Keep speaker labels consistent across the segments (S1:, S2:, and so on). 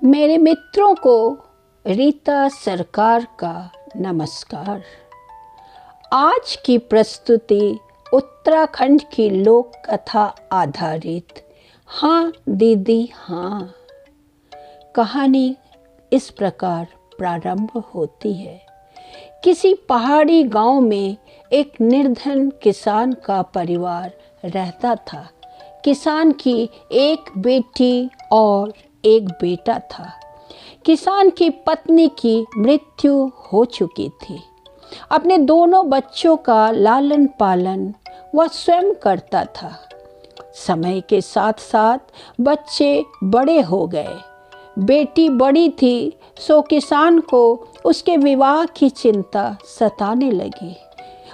S1: मेरे मित्रों को रीता सरकार का नमस्कार। आज की प्रस्तुति उत्तराखंड की लोक कथा आधारित हाँ दीदी हाँ कहानी इस प्रकार प्रारंभ होती है। किसी पहाड़ी गांव में एक निर्धन किसान का परिवार रहता था। किसान की एक बेटी और एक बेटा था। किसान की पत्नी की मृत्यु हो चुकी थी। अपने दोनों बच्चों का लालन पालन वह स्वयं करता था। समय के साथ साथ बच्चे बड़े हो गए। बेटी बड़ी थी सो किसान को उसके विवाह की चिंता सताने लगी।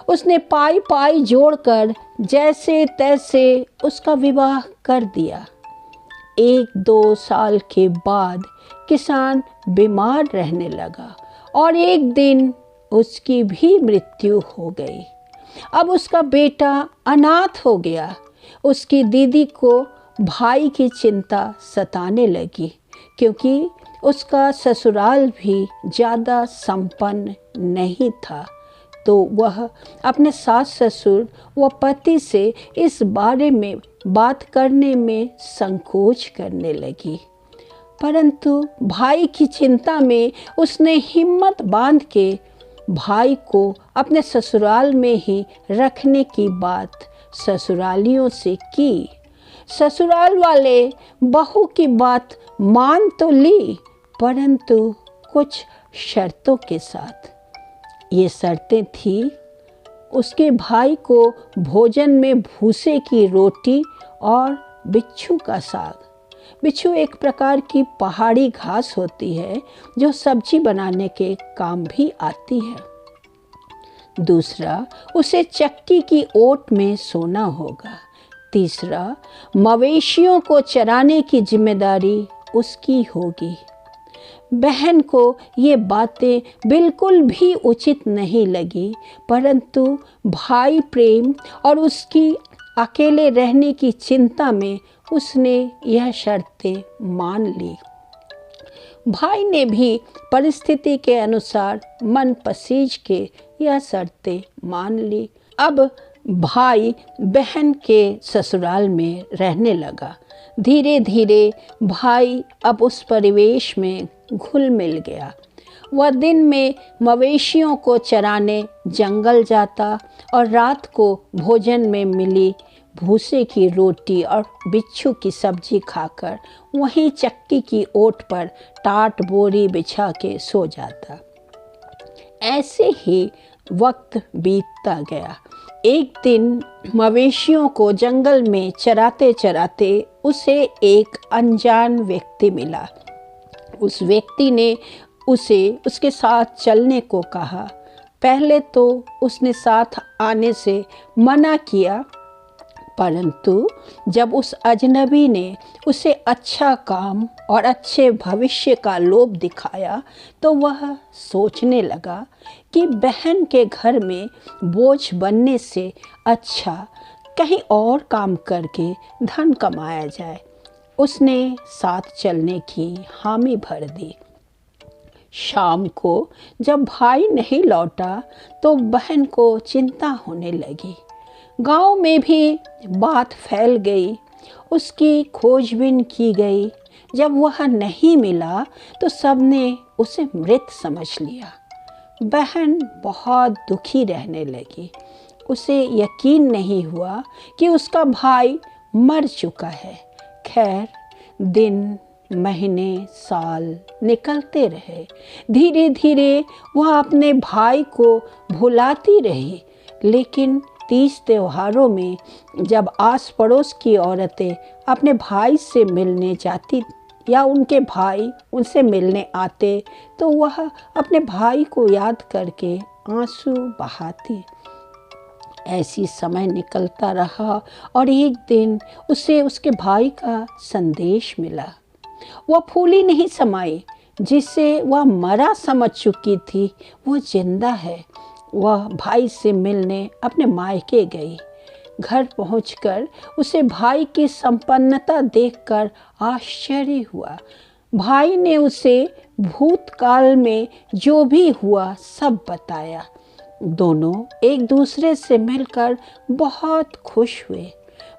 S1: उसने पाई पाई जोड़कर जैसे तैसे उसका विवाह कर दिया। 1-2 साल के बाद किसान बीमार रहने लगा और एक दिन उसकी भी मृत्यु हो गई। अब उसका बेटा अनाथ हो गया। उसकी दीदी को भाई की चिंता सताने लगी क्योंकि उसका ससुराल भी ज़्यादा संपन्न नहीं था। तो वह अपने सास ससुर व पति से इस बारे में बात करने में संकोच करने लगी। परंतु भाई की चिंता में उसने हिम्मत बांध के भाई को अपने ससुराल में ही रखने की बात ससुरालियों से की। ससुराल वाले बहू की बात मान तो ली, परंतु कुछ शर्तों के साथ। ये शर्तें थी, उसके भाई को भोजन में भूसे की रोटी और बिच्छू का साग। बिच्छू एक प्रकार की पहाड़ी घास होती है जो सब्जी बनाने के काम भी आती है। दूसरा, उसे चक्की की ओट में सोना होगा। तीसरा, मवेशियों को चराने की जिम्मेदारी उसकी होगी। बहन को ये बातें बिल्कुल भी उचित नहीं लगी, परंतु भाई प्रेम और उसकी अकेले रहने की चिंता में उसने यह शर्तें मान ली। भाई ने भी परिस्थिति के अनुसार मन पसीज के यह शर्तें मान ली। अब भाई बहन के ससुराल में रहने लगा। धीरे धीरे भाई अब उस परिवेश में घुल मिल गया। वह दिन में मवेशियों को चराने जंगल जाता और रात को भोजन में मिली भूसे की रोटी और बिच्छू की सब्जी खाकर वहीं चक्की की ओट पर टाट बोरी बिछा के सो जाता। ऐसे ही वक्त बीतता गया। एक दिन मवेशियों को जंगल में चराते चराते उसे एक अनजान व्यक्ति मिला। उस व्यक्ति ने उसे उसके साथ चलने को कहा। पहले तो उसने साथ आने से मना किया, परंतु जब उस अजनबी ने उसे अच्छा काम और अच्छे भविष्य का लोभ दिखाया तो वह सोचने लगा कि बहन के घर में बोझ बनने से अच्छा कहीं और काम करके धन कमाया जाए। उसने साथ चलने की हामी भर दी। शाम को जब भाई नहीं लौटा तो बहन को चिंता होने लगी। गांव में भी बात फैल गई। उसकी खोजबीन की गई। जब वह नहीं मिला तो सबने उसे मृत समझ लिया। बहन बहुत दुखी रहने लगी। उसे यकीन नहीं हुआ कि उसका भाई मर चुका है। खैर, दिन महीने साल निकलते रहे। धीरे धीरे वह अपने भाई को भुलाती रही, लेकिन तीज त्योहारों में जब आस पड़ोस की औरतें अपने भाई से मिलने जाती या उनके भाई उनसे मिलने आते तो वह अपने भाई को याद करके आंसू बहाती। ऐसी समय निकलता रहा और एक दिन उसे उसके भाई का संदेश मिला। वह फूली नहीं समाई। जिसे वह मरा समझ चुकी थी वो जिंदा है। वह भाई से मिलने अपने मायके गई। घर पहुंचकर उसे भाई की संपन्नता देखकर आश्चर्य हुआ। भाई ने उसे भूतकाल में जो भी हुआ सब बताया। दोनों एक दूसरे से मिलकर बहुत खुश हुए।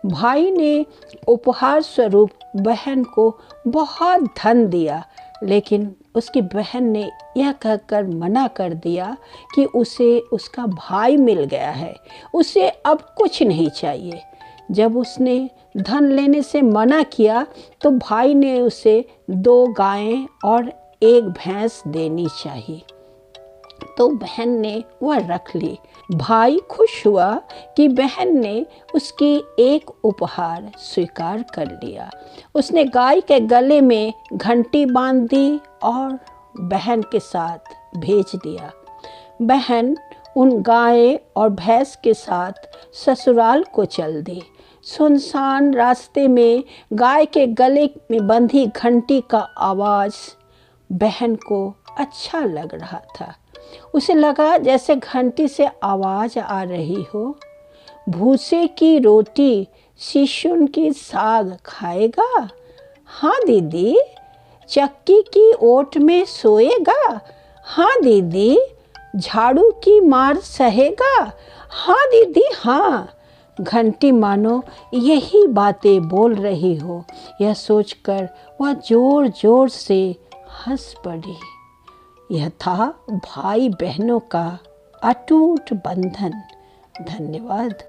S1: भाई ने उपहार स्वरूप बहन को बहुत धन दिया, लेकिन उसकी बहन ने यह कहकर मना कर दिया कि उसे उसका भाई मिल गया है, उसे अब कुछ नहीं चाहिए। जब उसने धन लेने से मना किया तो भाई ने उसे 2 गायें और 1 भैंस देनी चाहिए। तो बहन ने वह रख ली। भाई खुश हुआ कि बहन ने उसकी एक उपहार स्वीकार कर लिया। उसने गाय के गले में घंटी बांध दी और बहन के साथ भेज दिया। बहन उन गाय और भैंस के साथ ससुराल को चल दी। सुनसान रास्ते में गाय के गले में बंधी घंटी का आवाज़ बहन को अच्छा लग रहा था। उसे लगा जैसे घंटी से आवाज़ आ रही हो। भूसे की रोटी शिशुन की साग खाएगा? हाँ दीदी। चक्की की ओट में सोएगा? हाँ दीदी। झाड़ू की मार सहेगा? हाँ दीदी हाँ। घंटी मानो यही बातें बोल रही हो, यह सोचकर वह जोर जोर से हंस पड़ी। यह था भाई बहनों का अटूट बंधन। धन्यवाद।